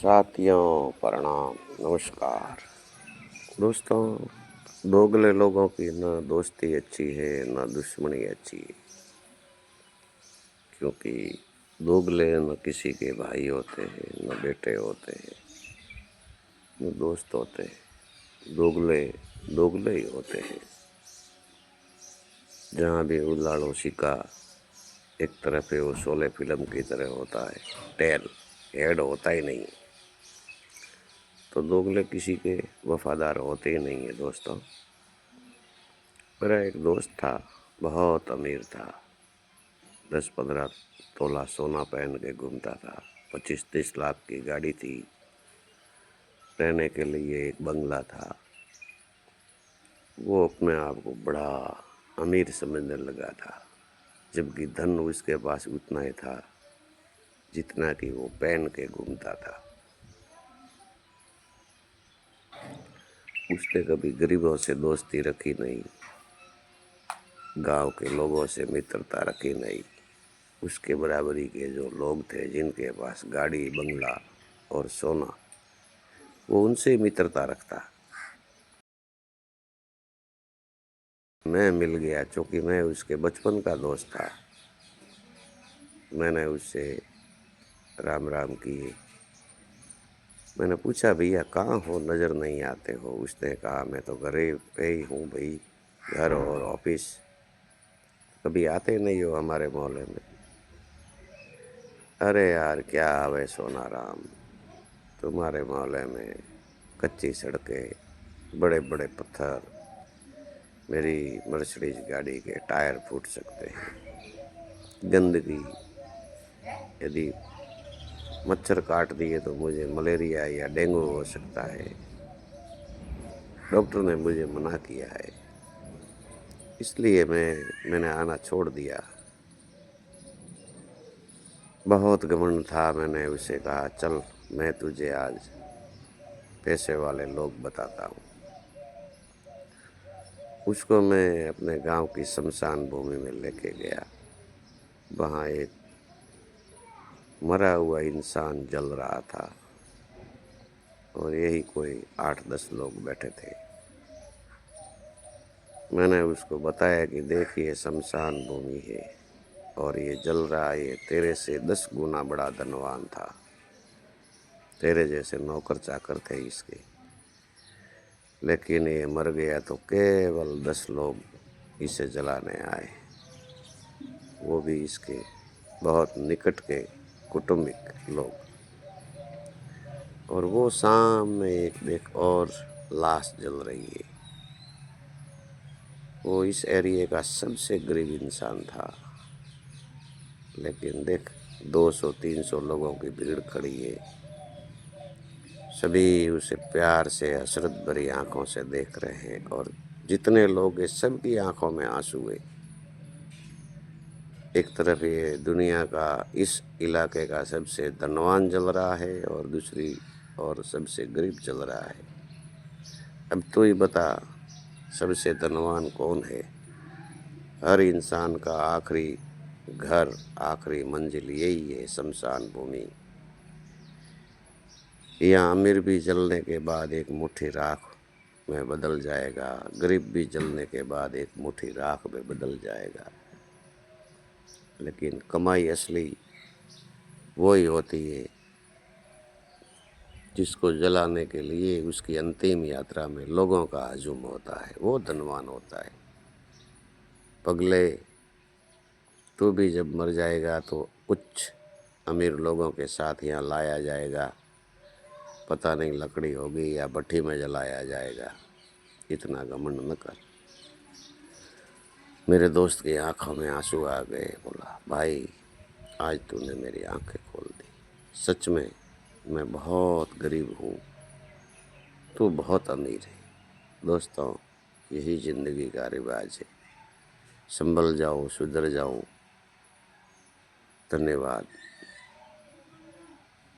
साथियों प्रणाम नमस्कार। दोस्तों, दोगले लोगों की न दोस्ती अच्छी है न दुश्मनी अच्छी है, क्योंकि दोगले न किसी के भाई होते हैं न बेटे होते हैं न दोस्त होते हैं। दोगले दोगले ही होते हैं। जहाँ भी उल्लाड़ो शिका एक तरफ है, वो शोले फिल्म की तरह होता है, टेल हेड होता ही नहीं है। तो दोगले किसी के वफादार होते ही नहीं है दोस्तों। मेरा एक दोस्त था, बहुत अमीर था, 10-15 तोला सोना पहन के घूमता था, 25-30 लाख की गाड़ी थी, रहने के लिए एक बंगला था। वो अपने आप को बड़ा अमीर समझने लगा था, जबकि धन उसके पास उतना ही था जितना कि वो पहन के घूमता था। उसने कभी गरीबों से दोस्ती रखी नहीं, गांव के लोगों से मित्रता रखी नहीं। उसके बराबरी के जो लोग थे, जिनके पास गाड़ी बंगला और सोना, वो उनसे मित्रता रखता। मैं मिल गया, चूँकि मैं उसके बचपन का दोस्त था। मैंने उससे राम राम किए। मैंने पूछा, भैया कहाँ हो, नज़र नहीं आते हो? उसने कहा, मैं तो घरे पे ही हूँ भाई, घर और ऑफिस, कभी आते नहीं हो हमारे मोहल्ले में। अरे यार क्या आवे सोना राम, तुम्हारे मोहल्ले में कच्ची सड़कें, बड़े बड़े पत्थर, मेरी मर्सिडीज गाड़ी के टायर फूट सकते हैं, गंदगी, यदि मच्छर काट दिए तो मुझे मलेरिया या डेंगू हो सकता है। डॉक्टर ने मुझे मना किया है, इसलिए मैंने आना छोड़ दिया। बहुत घमंड था। मैंने उसे कहा, चल मैं तुझे आज पैसे वाले लोग बताता हूँ। उसको मैं अपने गांव की शमशान भूमि में लेके गया। वहाँ एक मरा हुआ इंसान जल रहा था और यही कोई 8-10 लोग बैठे थे। मैंने उसको बताया कि देख, ये शमशान भूमि है और ये जल रहा है, ये तेरे से 10 गुना बड़ा धनवान था, तेरे जैसे नौकर चाकर थे इसके, लेकिन ये मर गया तो केवल 10 लोग इसे जलाने आए, वो भी इसके बहुत निकट के कुटुंबिक लोग। और वो सामने एक देख और लाश जल रही है। वो इस एरिया का सबसे गरीब इंसान था, लेकिन देख 200-300 लोगों की भीड़ खड़ी है, सभी उसे प्यार से हसरत भरी आंखों से देख रहे हैं और जितने लोग हैं सबकी आंखों में आंसू है। एक तरफ ये दुनिया का इस इलाके का सबसे धनवान जल रहा है और दूसरी और सबसे गरीब जल रहा है। अब तो ही बता, सबसे धनवान कौन है? हर इंसान का आखिरी घर, आखिरी मंजिल यही है, शमशान भूमि। यहाँ अमीर भी जलने के बाद एक मुट्ठी राख में बदल जाएगा, गरीब भी जलने के बाद एक मुट्ठी राख में बदल जाएगा, लेकिन कमाई असली वही होती है जिसको जलाने के लिए उसकी अंतिम यात्रा में लोगों का हजूम होता है, वो धनवान होता है। पगले, तू भी जब मर जाएगा तो कुछ अमीर लोगों के साथ यहाँ लाया जाएगा, पता नहीं लकड़ी होगी या भट्ठी में जलाया जाएगा। इतना घमंड न कर। मेरे दोस्त की आंखों में आंसू आ गए। बोला, भाई आज तूने मेरी आंखें खोल दी, सच में मैं बहुत गरीब हूँ, तू बहुत अमीर है। दोस्तों, यही ज़िंदगी का रिवाज है। संभल जाओ, सुधर जाओ। धन्यवाद।